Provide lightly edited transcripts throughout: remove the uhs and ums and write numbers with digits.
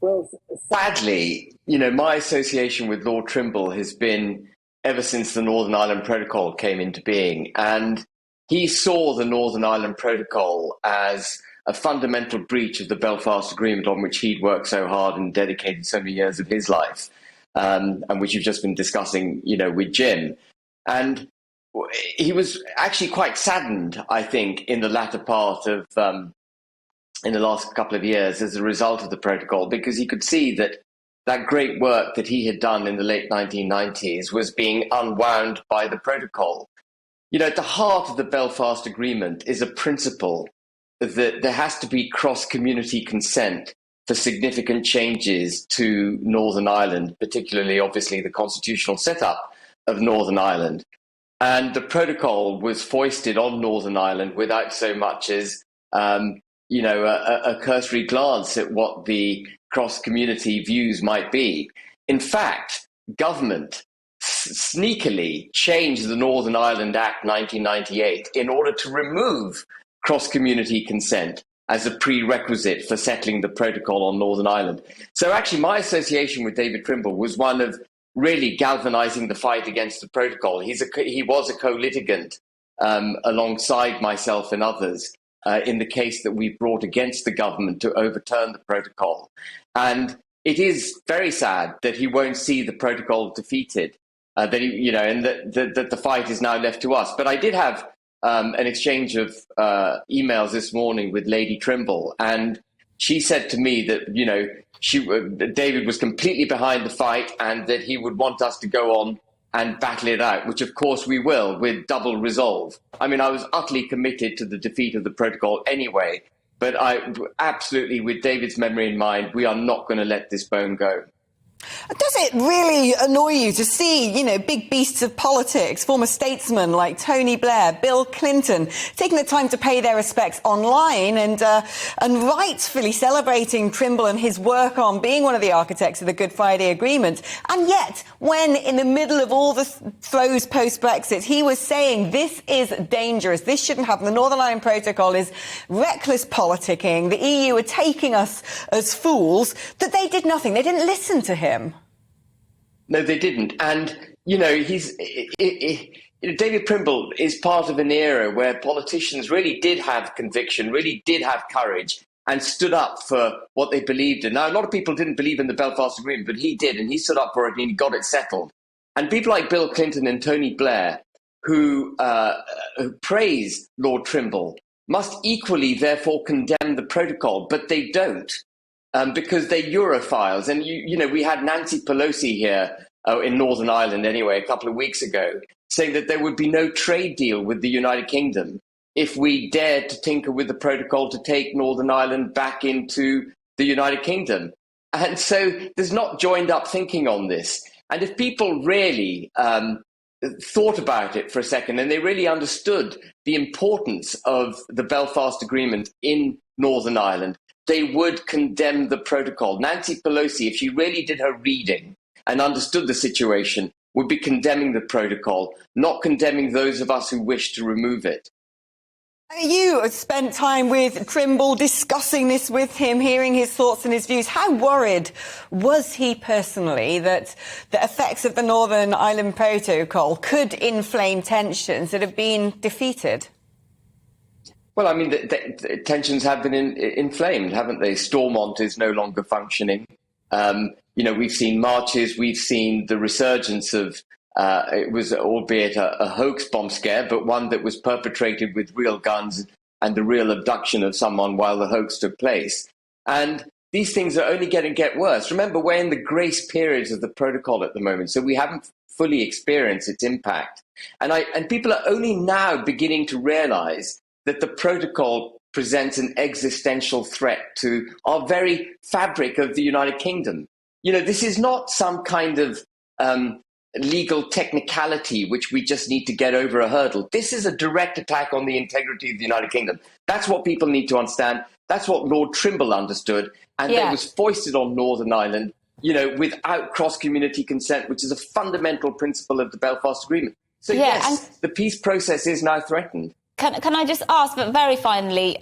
Well, sadly, my association with Lord Trimble has been ever since the Northern Ireland Protocol came into being. And he saw the Northern Ireland Protocol as a fundamental breach of the Belfast Agreement on which he'd worked so hard and dedicated so many years of his life, and which you've just been discussing, with Jim. And he was actually quite saddened, I think, in the latter part of in the last couple of years as a result of the protocol, because he could see that that great work that he had done in the late 1990s was being unwound by the protocol. At the heart of the Belfast Agreement is a principle that there has to be cross-community consent for significant changes to Northern Ireland, particularly, obviously, the constitutional setup of Northern Ireland. And the protocol was foisted on Northern Ireland without so much as a cursory glance at what the cross-community views might be. In fact, government sneakily changed the Northern Ireland Act 1998 in order to remove cross-community consent as a prerequisite for settling the protocol on Northern Ireland. So actually, my association with David Trimble was one of really galvanizing the fight against the protocol. He was a co-litigant alongside myself and others in the case that we brought against the government to overturn the protocol. And it is very sad that he won't see the protocol defeated, and that the fight is now left to us. But I did have an exchange of emails this morning with Lady Trimble, and she said to me that, David was completely behind the fight and that he would want us to go on and battle it out, which of course we will, with double resolve. I mean, I was utterly committed to the defeat of the protocol anyway, but I absolutely, with David's memory in mind, we are not going to let this bone go. Does it really annoy you to see, big beasts of politics, former statesmen like Tony Blair, Bill Clinton, taking the time to pay their respects online and rightfully celebrating Trimble and his work on being one of the architects of the Good Friday Agreement? And yet, when in the middle of all the throes post-Brexit, he was saying this is dangerous, this shouldn't happen, the Northern Ireland Protocol is reckless politicking, the EU are taking us as fools, that they did nothing, they didn't listen to him. No, they didn't. And, David Trimble is part of an era where politicians really did have conviction, really did have courage, and stood up for what they believed in. Now, a lot of people didn't believe in the Belfast Agreement, but he did, and he stood up for it and he got it settled. And people like Bill Clinton and Tony Blair, who praise Lord Trimble, must equally, therefore, condemn the protocol, but they don't. Because they're Europhiles. And, we had Nancy Pelosi here in Northern Ireland anyway, a couple of weeks ago, saying that there would be no trade deal with the United Kingdom if we dared to tinker with the protocol to take Northern Ireland back into the United Kingdom. And so there's not joined up thinking on this. And if people really thought about it for a second and they really understood the importance of the Belfast Agreement in Northern Ireland, they would condemn the protocol. Nancy Pelosi, if she really did her reading and understood the situation, would be condemning the protocol, not condemning those of us who wish to remove it. You spent time with Trimble, discussing this with him, hearing his thoughts and his views. How worried was he personally that the effects of the Northern Ireland Protocol could inflame tensions that have been defeated? Well, I mean, the tensions have been inflamed, haven't they? Stormont is no longer functioning. We've seen marches, we've seen the resurgence of, it was albeit a hoax bomb scare, but one that was perpetrated with real guns and the real abduction of someone while the hoax took place. And these things are only going to get worse. Remember, we're in the grace periods of the protocol at the moment, so we haven't fully experienced its impact. And people are only now beginning to realize that the protocol presents an existential threat to our very fabric of the United Kingdom. This is not some kind of legal technicality which we just need to get over a hurdle. This is a direct attack on the integrity of the United Kingdom. That's what people need to understand. That's what Lord Trimble understood. And it was foisted on Northern Ireland, without cross-community consent, which is a fundamental principle of the Belfast Agreement. So yes, the peace process is now threatened. Can I just ask, but very finally,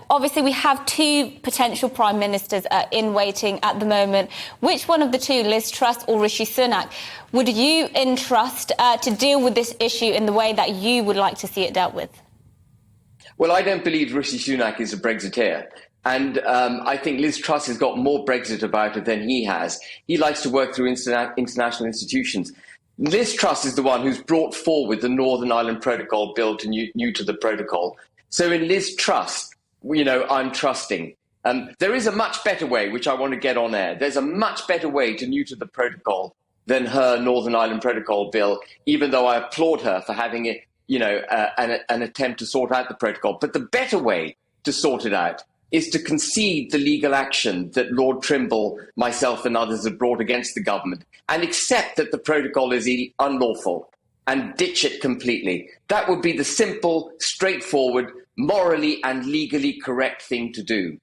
obviously we have two potential prime ministers in waiting at the moment. Which one of the two, Liz Truss or Rishi Sunak, would you entrust to deal with this issue in the way that you would like to see it dealt with? Well, I don't believe Rishi Sunak is a Brexiteer. And I think Liz Truss has got more Brexit about her than he has. He likes to work through international institutions. Liz Truss is the one who's brought forward the Northern Ireland Protocol bill to new to the protocol. So in Liz Truss, I'm trusting. There is a much better way, which I want to get on air. There's a much better way to new to the protocol than her Northern Ireland Protocol bill, even though I applaud her for having it, an attempt to sort out the protocol. But the better way to sort it out is to concede the legal action that Lord Trimble, myself and others have brought against the government and accept that the protocol is unlawful and ditch it completely. That would be the simple, straightforward, morally and legally correct thing to do.